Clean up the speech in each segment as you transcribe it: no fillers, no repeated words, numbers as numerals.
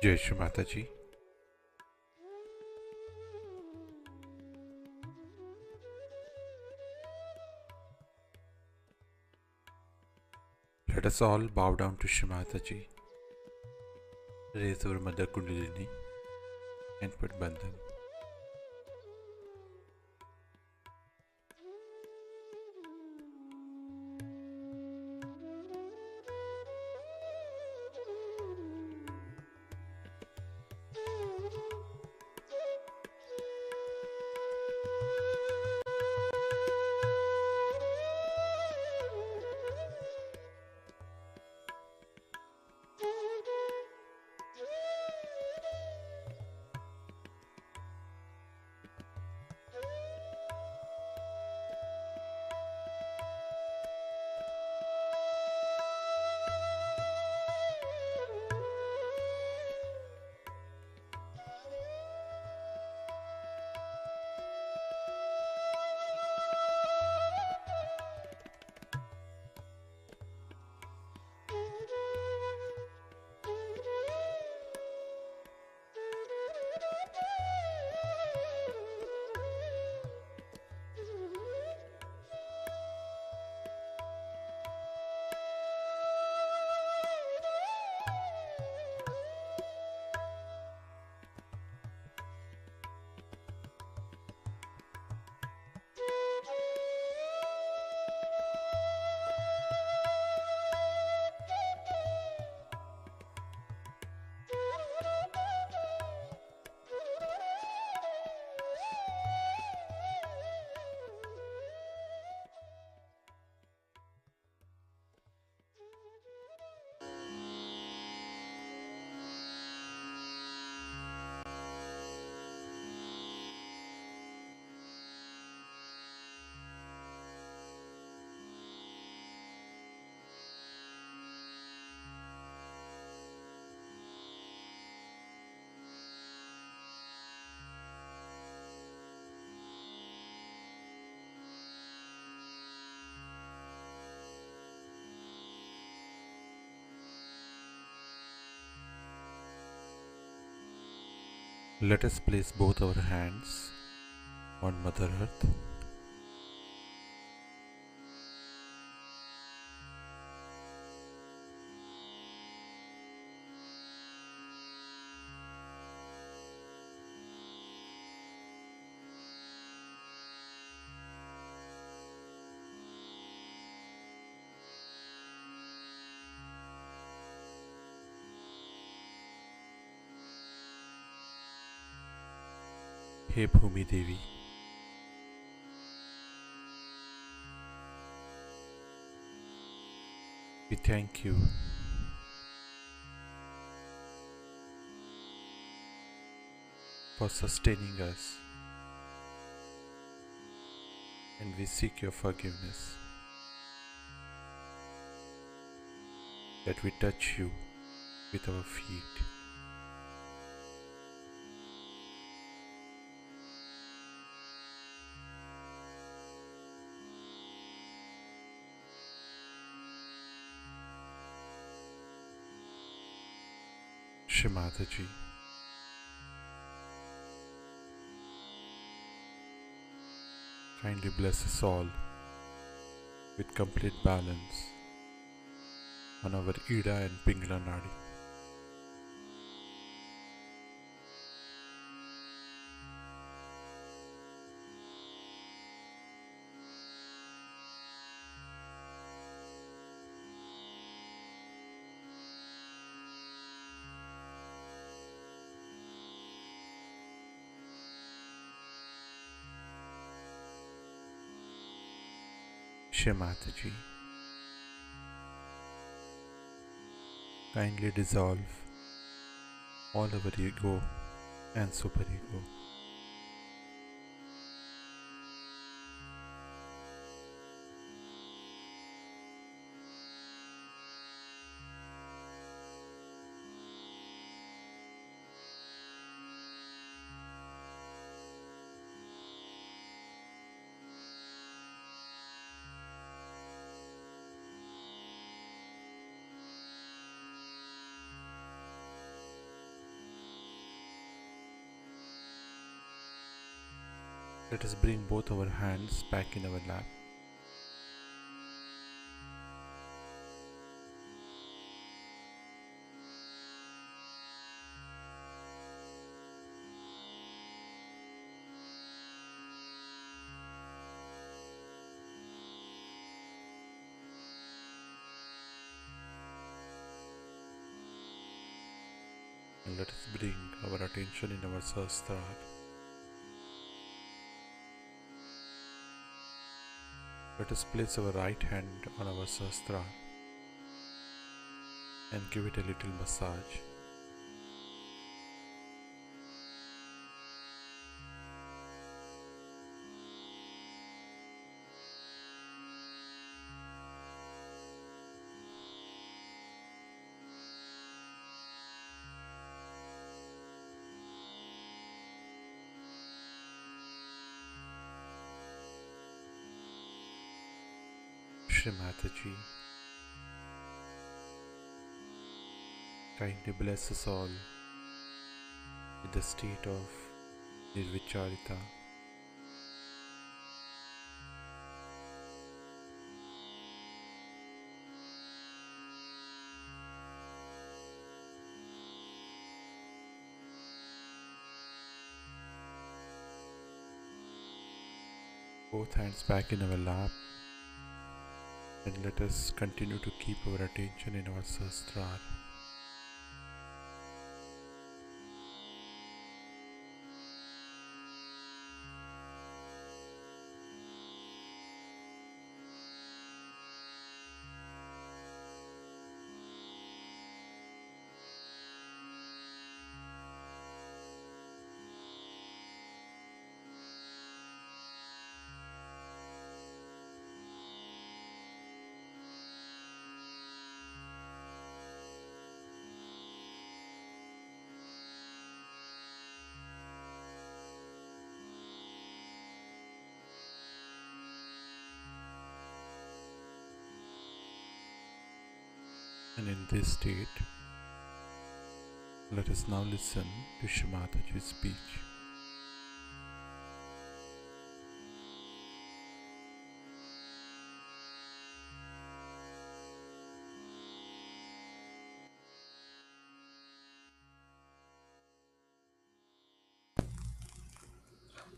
Jai Shri Mataji. Let us all bow down to Shri Mataji, raise our Mother Kundalini and put bandhan. Let us place both our hands on Mother Earth. Hey Bhumi Devi, we thank you for sustaining us, and we seek your forgiveness that we touch you with our feet. Shri Mataji, kindly bless us all with complete balance on our Ida and Pingala Nadi. Shri Mataji, kindly dissolve all our ego and superego. Let us bring both our hands back in our lap. And let us bring our attention in our Sahasrara. Let us place our right hand on our Sahasrara and give it a little massage. Shri Mataji, kindly bless us all with the state of Nirvicharita. Both hands back in our lap, and let us continue to keep our attention in our Sahasrara. And in this state, let us now listen to Shri Mataji's speech.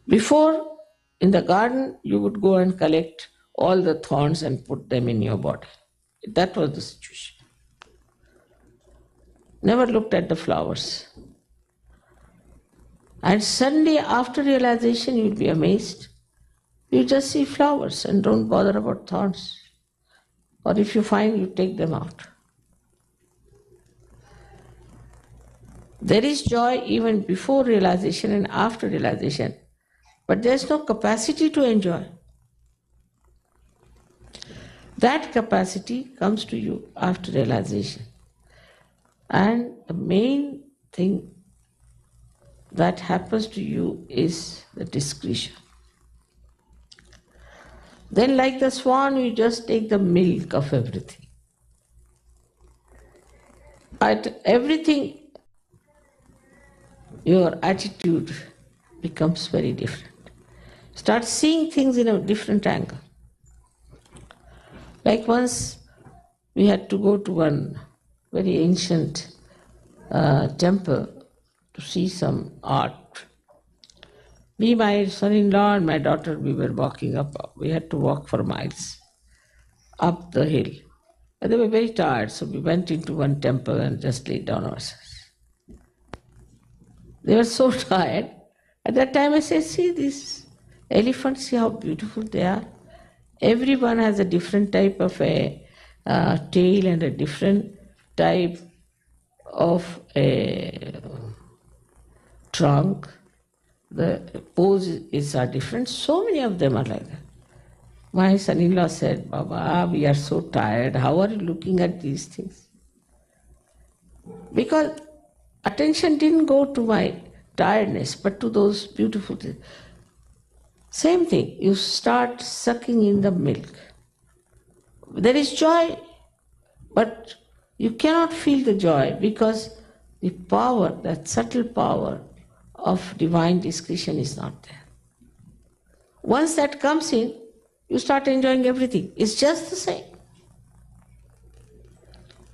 Before, in the garden, you would go and collect all the thorns and put them in your body. That was the situation. Never looked at the flowers. And suddenly, after realization, you'll be amazed. You just see flowers and don't bother about thorns. Or if you find, you take them out. There is joy even before realization and after realization, but there's no capacity to enjoy. That capacity comes to you after realization. And the main thing that happens to you is the discretion. Then, like the swan, you just take the milk of everything. At everything, your attitude becomes very different. Start seeing things in a different angle. Like once we had to go to one very ancient temple to see some art. Me, my son-in-law and my daughter, we were walking up. We had to walk for miles up the hill. And they were very tired, so we went into one temple and just laid down ourselves. They were so tired. At that time I said, see these elephants, see how beautiful they are. Everyone has a different type of a tail and a different type of a trunk. The poses are different. So many of them are like that. My son-in-law said, Baba, we are so tired. How are you looking at these things? Because attention didn't go to my tiredness, but to those beautiful things. Same thing, you start sucking in the milk. There is joy, but you cannot feel the joy because the power, that subtle power of divine discretion is not there. Once that comes in, you start enjoying everything. It's just the same.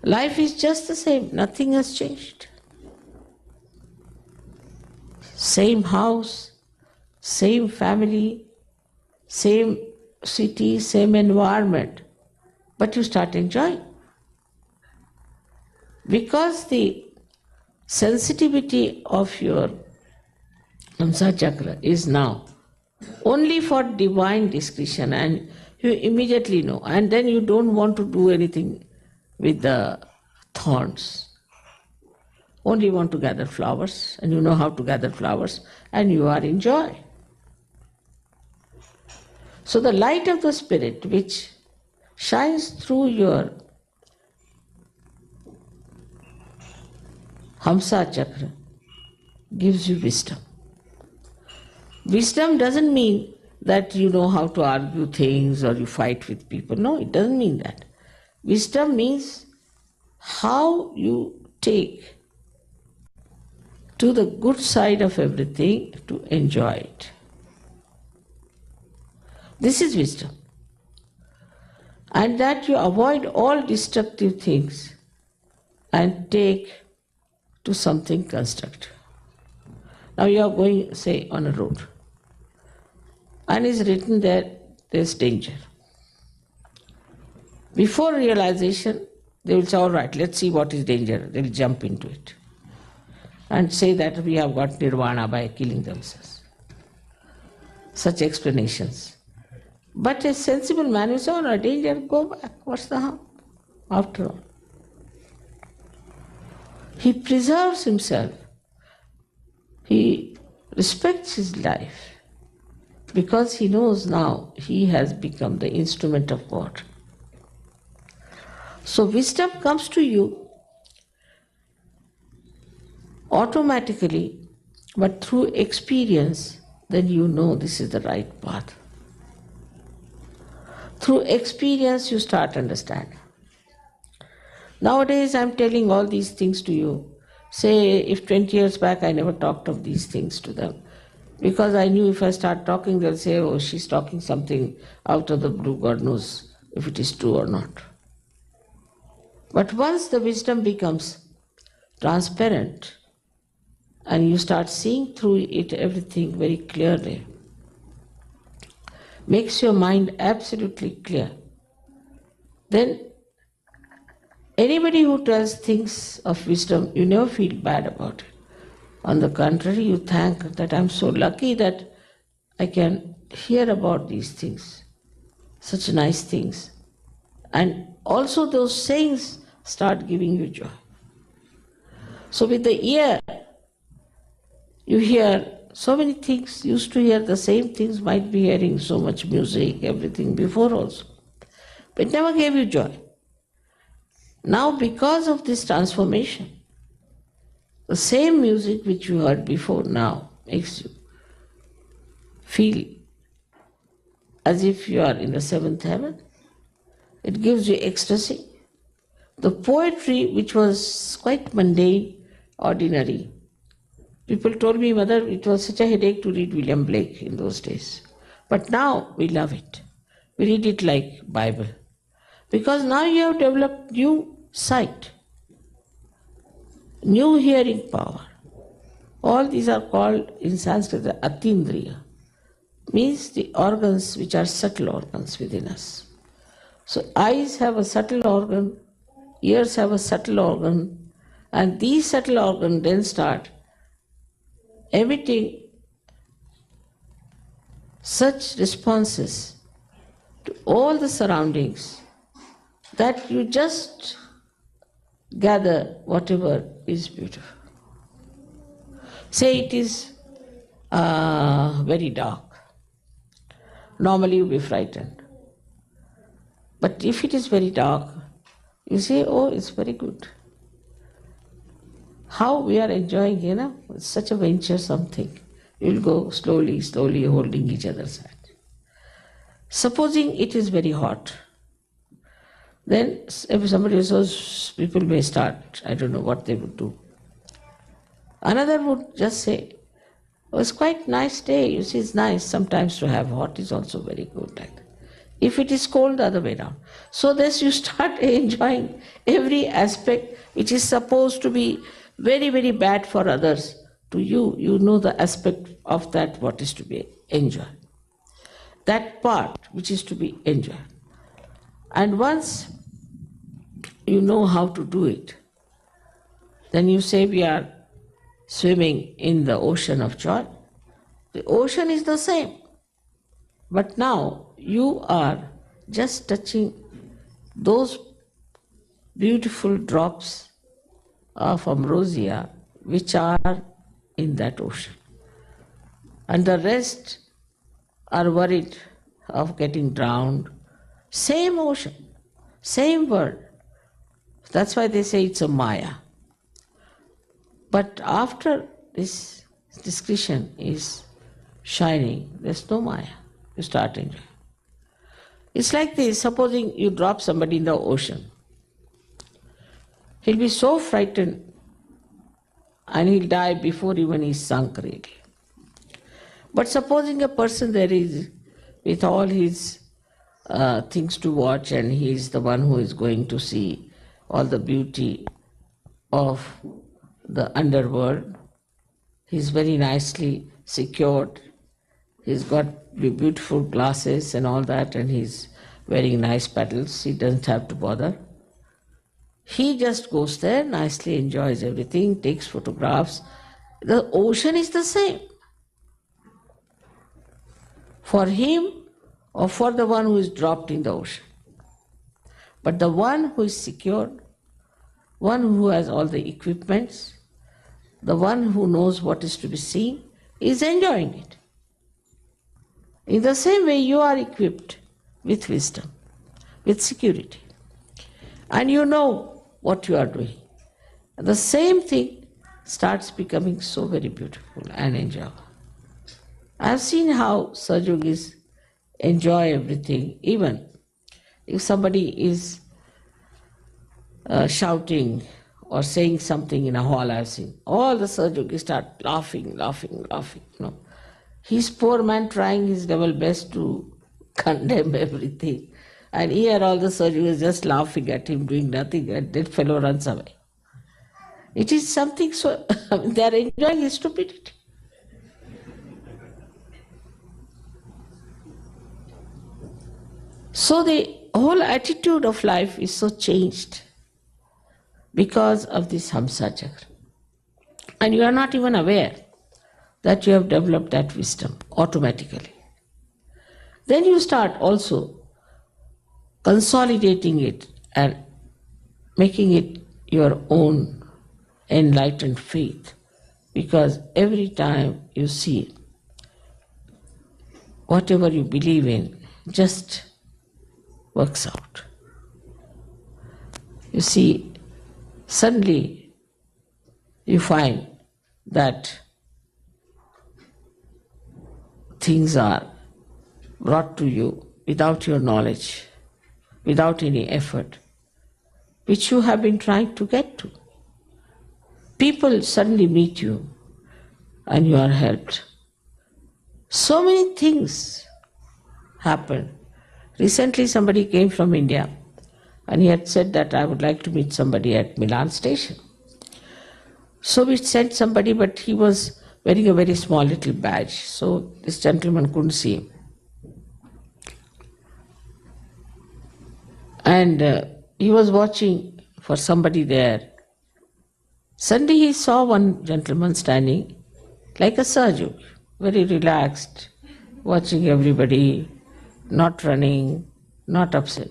Life is just the same. Nothing has changed. Same house, same family, same city, same environment. But you start enjoying. Because the sensitivity of your Hamsa chakra is now only for divine discretion, and you immediately know, and then you don't want to do anything with the thorns. Only want to gather flowers, and you know how to gather flowers, and you are in joy. So the light of the Spirit which shines through your Hamsa chakra gives you wisdom. Wisdom doesn't mean that you know how to argue things or you fight with people. No, it doesn't mean that. Wisdom means how you take to the good side of everything to enjoy it. This is wisdom. And that you avoid all destructive things and take to something constructive. Now you are going, say, on a road, and it's written there, there's danger. Before realization, they will say, all right, let's see what is danger. They will jump into it and say that we have got nirvana by killing themselves. Such explanations. But a sensible man will say, oh no, danger, go back. What's the harm? After all. He preserves himself. He respects his life because he knows now he has become the instrument of God. So wisdom comes to you automatically, but through experience, then you know this is the right path. Through experience, you start understanding. Nowadays, I'm telling all these things to you. Say, if 20 years back I never talked of these things to them, because I knew if I start talking, they'll say, oh, she's talking something out of the blue, God knows if it is true or not. But once the wisdom becomes transparent and you start seeing through it everything very clearly, makes your mind absolutely clear, then anybody who tells things of wisdom, you never feel bad about it. On the contrary, you thank that I'm so lucky that I can hear about these things, such nice things. And also those sayings start giving you joy. So with the ear, you hear so many things, used to hear the same things, might be hearing so much music, everything before also. But it never gave you joy. Now because of this transformation, the same music which you heard before now makes you feel as if you are in the seventh heaven. It gives you ecstasy. The poetry which was quite mundane, ordinary. People told me, Mother, it was such a headache to read William Blake in those days. But now we love it. We read it like Bible. Because now you have developed new sight, new hearing power. All these are called in Sanskrit the Atindriya, means the organs which are subtle organs within us. So eyes have a subtle organ, ears have a subtle organ, and these subtle organs then start emitting such responses to all the surroundings that you just gather whatever is beautiful. Say it is very dark. Normally you'll be frightened. But if it is very dark, you say, oh, it's very good. How we are enjoying, it's such a venture something. You'll go slowly, slowly holding each other's hand. Supposing it is very hot, then if somebody says, people may start, I don't know what they would do. Another would just say, It was quite nice day. You see, it's nice sometimes to have hot is also very good. Like that. If it is cold, the other way around. So this you start enjoying every aspect which is supposed to be very, very bad for others. To you, you know the aspect of that what is to be enjoyed. That part which is to be enjoyed. And once you know how to do it, then you say we are swimming in the ocean of joy. The ocean is the same. But now you are just touching those beautiful drops of ambrosia which are in that ocean. And the rest are worried of getting drowned. Same ocean, same world. That's why they say it's a Maya. But after this discretion is shining, there's no Maya. You start enjoying. It's like this, supposing you drop somebody in the ocean. He'll be so frightened and he'll die before even he's sunk really. But supposing a person there is with all his things to watch and he's the one who is going to see all the beauty of the underworld, he's very nicely secured, he's got beautiful glasses and all that, and he's wearing nice petals, he doesn't have to bother. He just goes there, nicely enjoys everything, takes photographs. The ocean is the same. For him or for the one who is dropped in the ocean. But the one who is secured, one who has all the equipments, the one who knows what is to be seen, is enjoying it. In the same way, you are equipped with wisdom, with security, and you know what you are doing. The same thing starts becoming so very beautiful and enjoyable. I have seen how Sahaja-yogis enjoy everything, even if somebody is shouting or saying something in a hall. I have seen all the Sahaja-yogis start laughing. No. He's poor man trying his level best to condemn everything. And here all the Sahaja-yogis just laughing at him, doing nothing, and that fellow runs away. It is something so, they are enjoying his stupidity. So the whole attitude of life is so changed because of this Hamsa Chakra. And you are not even aware that you have developed that wisdom automatically. Then you start also consolidating it and making it your own enlightened faith, because every time you see whatever you believe in just works out. You see, suddenly you find that things are brought to you without your knowledge, without any effort, which you have been trying to get to. People suddenly meet you and you are helped. So many things happen. Recently somebody came from India and he had said that I would like to meet somebody at Milan station. So we sent somebody, but he was wearing a very small little badge, so this gentleman couldn't see him. And he was watching for somebody there. Suddenly he saw one gentleman standing like a Sahaja, very relaxed, watching everybody, not running, not upset.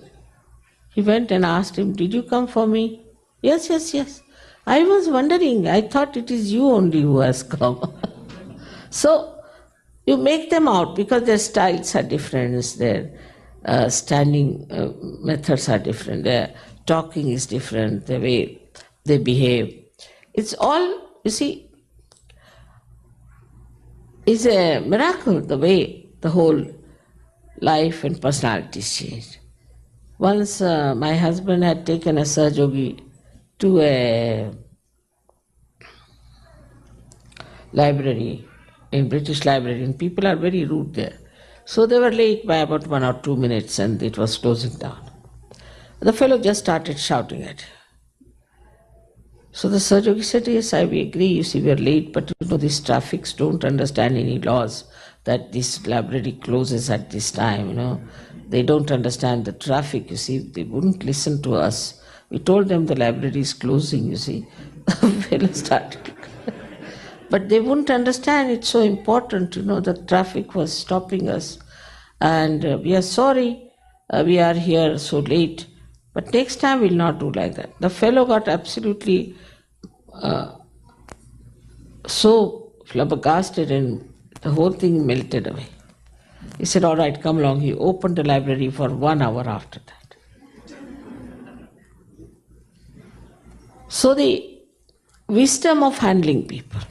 He went and asked him, "Did you come for me?" Yes. I was wondering, I thought it is you only who has come. So you make them out because their styles are different, their standing methods are different, their talking is different, the way they behave. It's all, you see, is a miracle the way the whole life and personalities changed. Once my husband had taken a Sahaja-yogi to a library in British Library, and people are very rude there. So they were late by about 1 or 2 minutes, and it was closing down. The fellow just started shouting at him. So the Sahajogi said, yes, I agree, you see, we are late, but you know, these traffics don't understand any laws that this library closes at this time, you know. They don't understand the traffic, you see, they wouldn't listen to us. We told them the library is closing, you see. The fellow started. But they wouldn't understand, it's so important, you know, the traffic was stopping us. And we are sorry, we are here so late. But next time we'll not do like that. The fellow got absolutely so flabbergasted, and the whole thing melted away. He said, all right, come along. He opened the library for 1 hour after that. So the wisdom of handling people,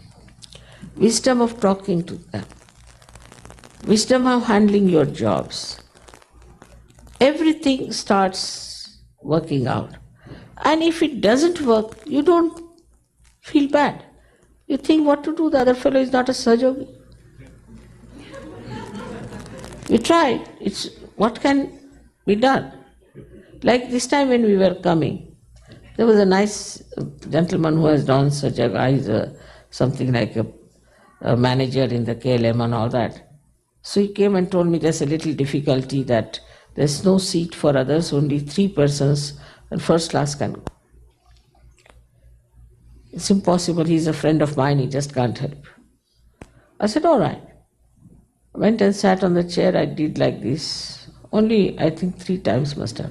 wisdom of talking to them, wisdom of handling your jobs, everything starts working out. And if it doesn't work, you don't feel bad. You think what to do, the other fellow is not a Sahajogi. We tried, it's what can be done. Like this time when we were coming, there was a nice gentleman who has done Sahajoga, he's something like a manager in the KLM and all that. So he came and told me there's a little difficulty that there's no seat for others, only 3 persons, and first class can go. It's impossible, he's a friend of mine, he just can't help. I said, all right. I went and sat on the chair, I did like this. Only, I think 3 times must have.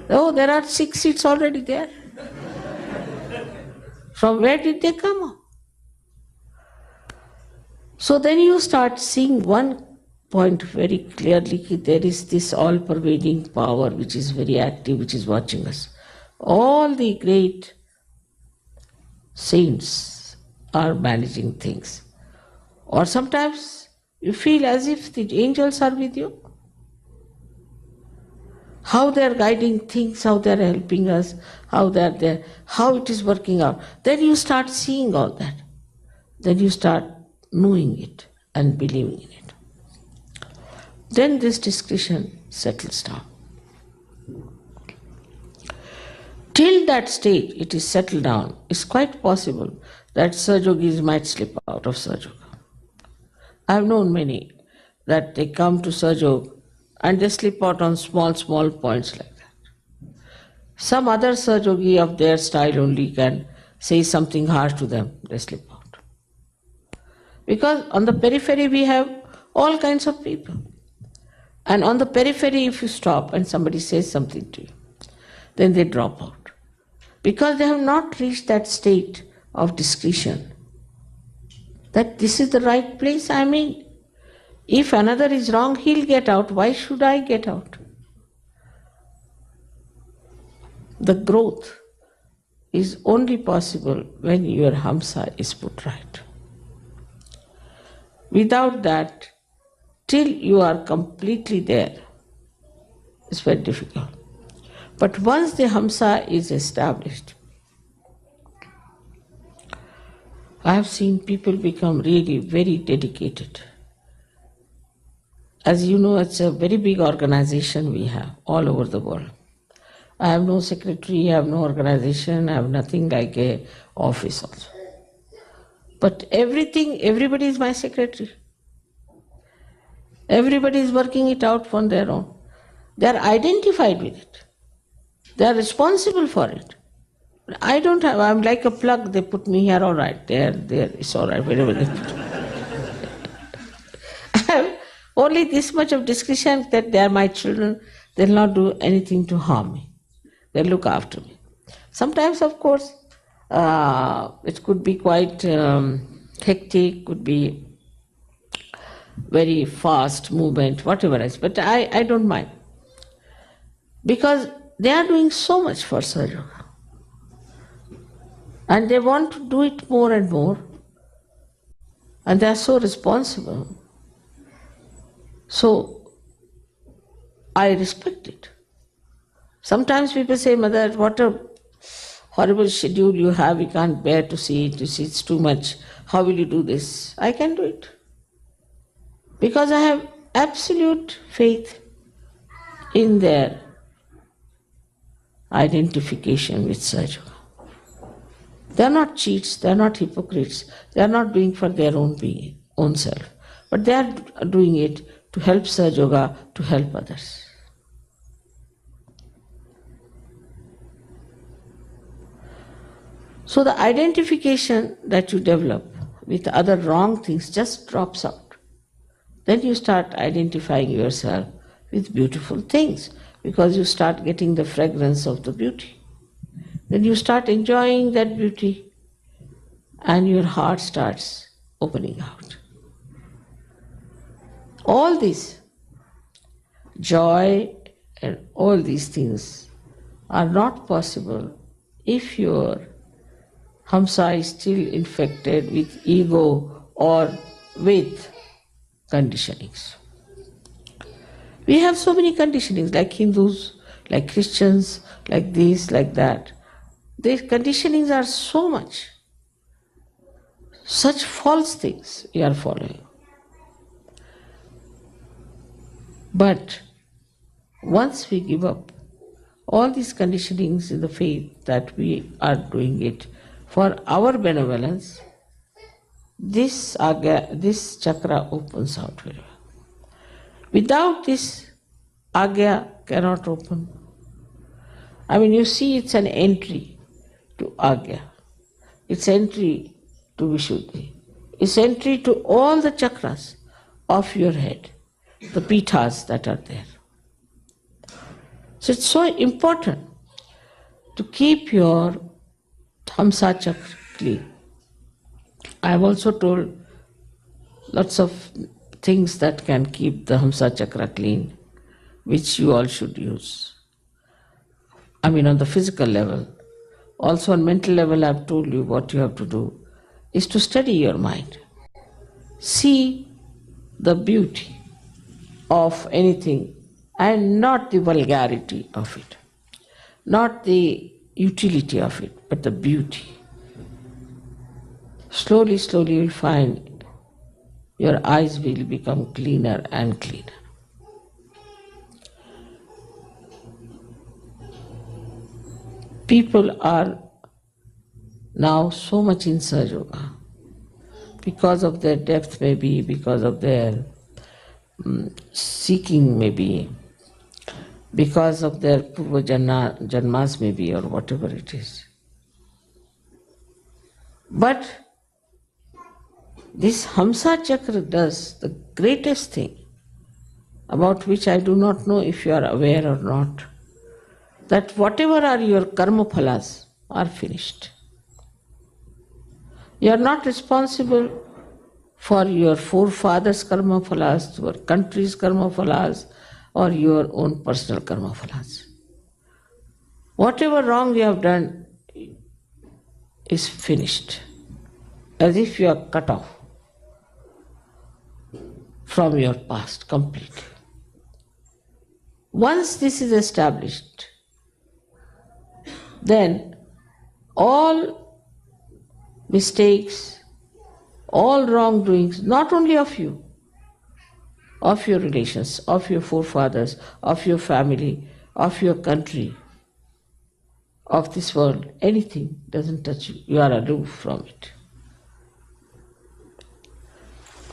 Oh, there are 6 seats already there. From where did they come up? So then you start seeing one point very clearly, there is this all-pervading power which is very active, which is watching us. All the great saints are managing things. Or sometimes you feel as if the angels are with you. How they are guiding things, how they are helping us, how they are there, how it is working out. Then you start seeing all that. Then you start knowing it and believing in it. Then this discussion settles down. Till that stage it is settled down, it's quite possible that Sahajogis might slip out of Sahajoga. I have known many that they come to Sahajog and they slip out on small points like that. Some other Sahajogi of their style only can say something harsh to them, they slip out. Because on the periphery we have all kinds of people. And on the periphery if you stop and somebody says something to you, then they drop out. Because they have not reached that state of discretion, that this is the right place I'm in. If another is wrong, he'll get out. Why should I get out? The growth is only possible when your hamsa is put right. Without that, till you are completely there, it's very difficult. But once the hamsa is established, I have seen people become really very dedicated. As you know, it's a very big organization we have all over the world. I have no secretary, I have no organization, I have nothing like a office also. But everybody is my secretary. Everybody is working it out on their own. They are identified with it. They are responsible for it. I don't have, I'm like a plug, they put me here, all right, there, it's all right, wherever they put me. I have only this much of discretion that they are my children, they'll not do anything to harm me. They'll look after me. Sometimes, of course, it could be quite hectic, could be very fast movement, whatever else, but I don't mind. Because they are doing so much for Sahajoga. And they want to do it more and more. And they are so responsible. So, I respect it. Sometimes people say, Mother, horrible schedule you have, you can't bear to see it, you see it's too much. How will you do this? I can do it. Because I have absolute faith in their identification with Sahaja Yoga. They are not cheats, they are not hypocrites, they are not doing for their own being, own self, but they are doing it to help Sahaja Yoga, to help others. So the identification that you develop with other wrong things just drops out. Then you start identifying yourself with beautiful things because you start getting the fragrance of the beauty. Then you start enjoying that beauty and your heart starts opening out. All this joy and all these things are not possible if your Hamsa is still infected with ego or with conditionings. We have so many conditionings, like Hindus, like Christians, like this, like that. These conditionings are so much. Such false things we are following. But once we give up all these conditionings in the faith that we are doing it for our benevolence, this chakra opens out very well. Without this, agya cannot open. I mean, you see, it's an entry to agya. It's entry to Vishuddhi. It's entry to all the chakras of your head, the pithas that are there. So it's so important to keep your Hamsa chakra clean. I have also told lots of things that can keep the Hamsa chakra clean, which you all should use. I mean, on the physical level. Also on mental level, I have told you what you have to do is to study your mind. See the beauty of anything and not the vulgarity of it, not the utility of it, but the beauty. Slowly, slowly you will find your eyes will become cleaner and cleaner. People are now so much in Sahaja Yoga because of their depth, maybe because of their seeking, maybe because of their purva janmas, maybe, or whatever it is. But this Hamsa chakra does the greatest thing, about which I do not know if you are aware or not, that whatever are your karma phalas are finished. You are not responsible for your forefathers' karma phalas, your country's karma phalas, or your own personal karma phalas. Whatever wrong you have done is finished, as if you are cut off from your past completely. Once this is established, then all mistakes, all wrongdoings, not only of you, of your relations, of your forefathers, of your family, of your country, of this world, anything doesn't touch you. You are aloof from it.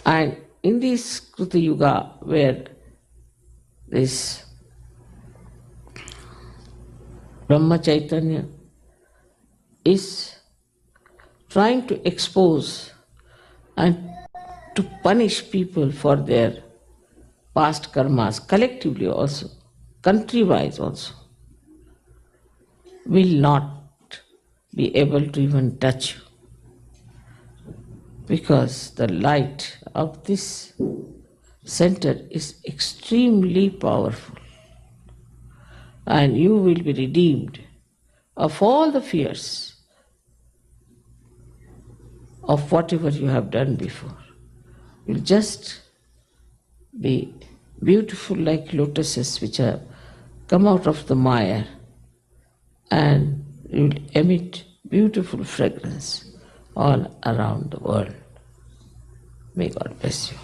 And in this Kruta Yuga, where this Brahma Chaitanya is trying to expose and to punish people for their past karmas, collectively also, country-wise also, will not be able to even touch you. Because the light of this center is extremely powerful. And you will be redeemed of all the fears of whatever you have done before. You'll just be beautiful like lotuses which have come out of the mire, and you will emit beautiful fragrance all around the world. May God bless you.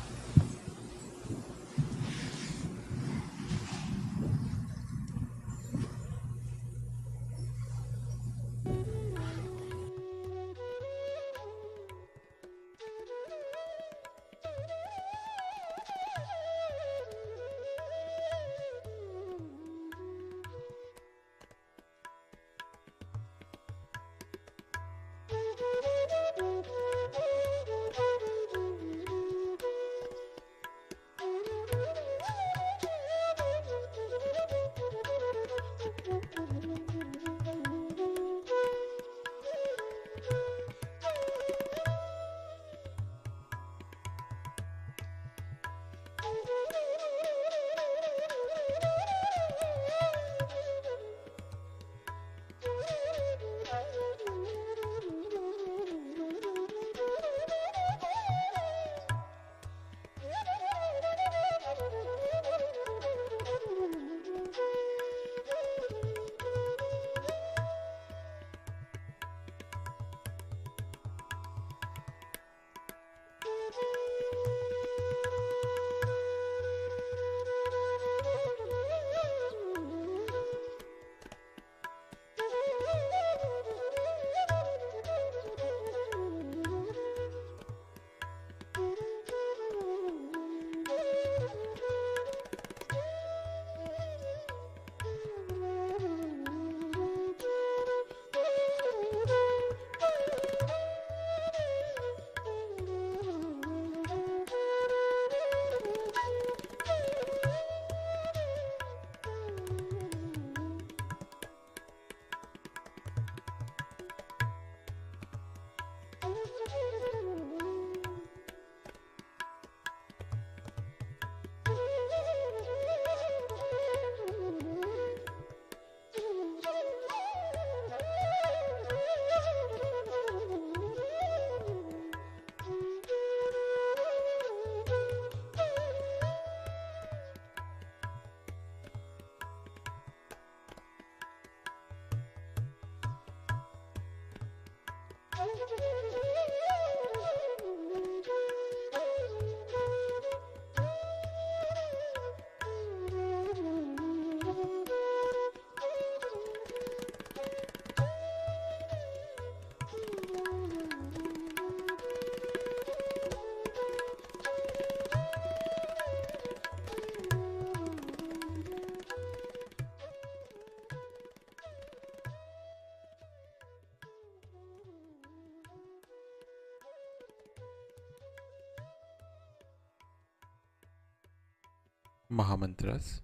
Mahamantras.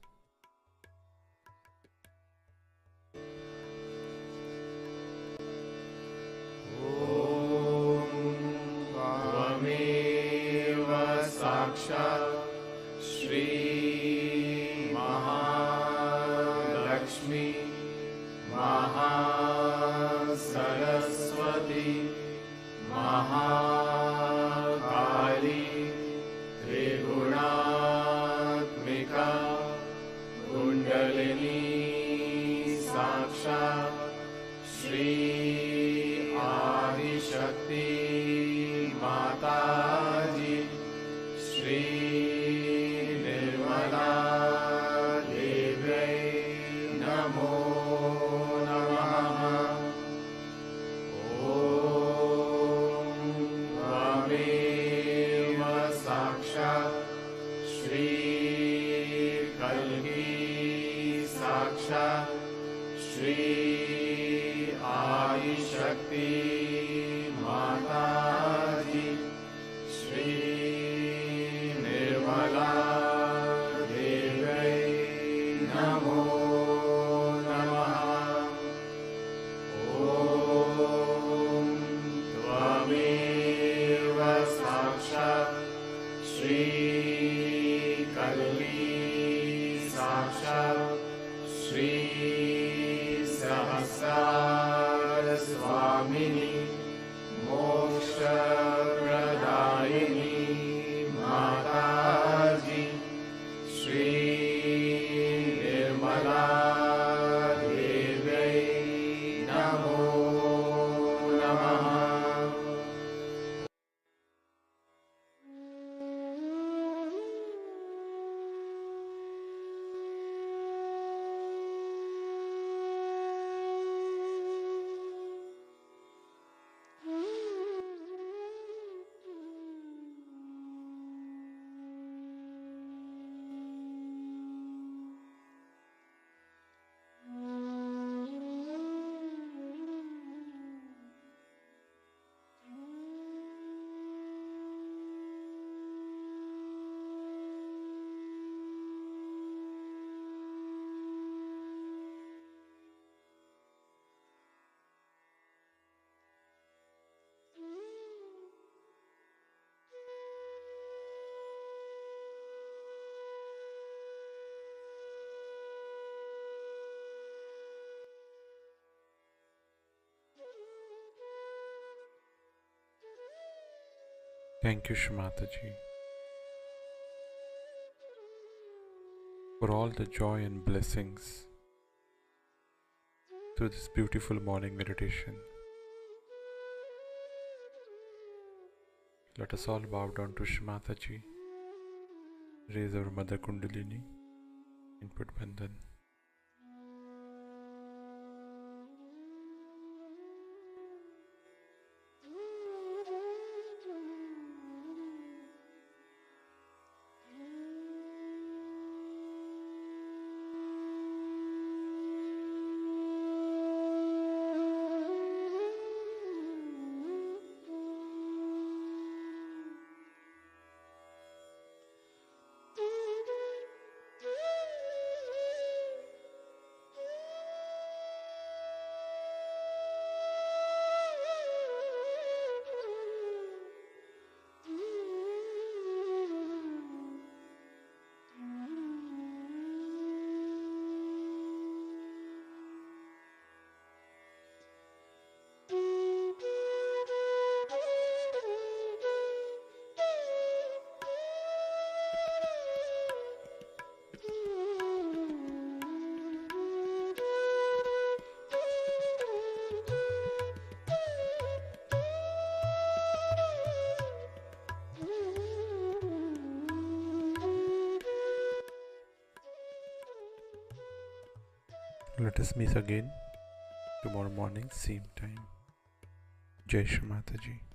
Namo Thank you, Shamataji, for all the joy and blessings through this beautiful morning meditation. Let us all bow down to Shamataji, raise our Mother Kundalini, and put Bandhan. Let us meet again tomorrow morning, same time. Jai Shri Mataji.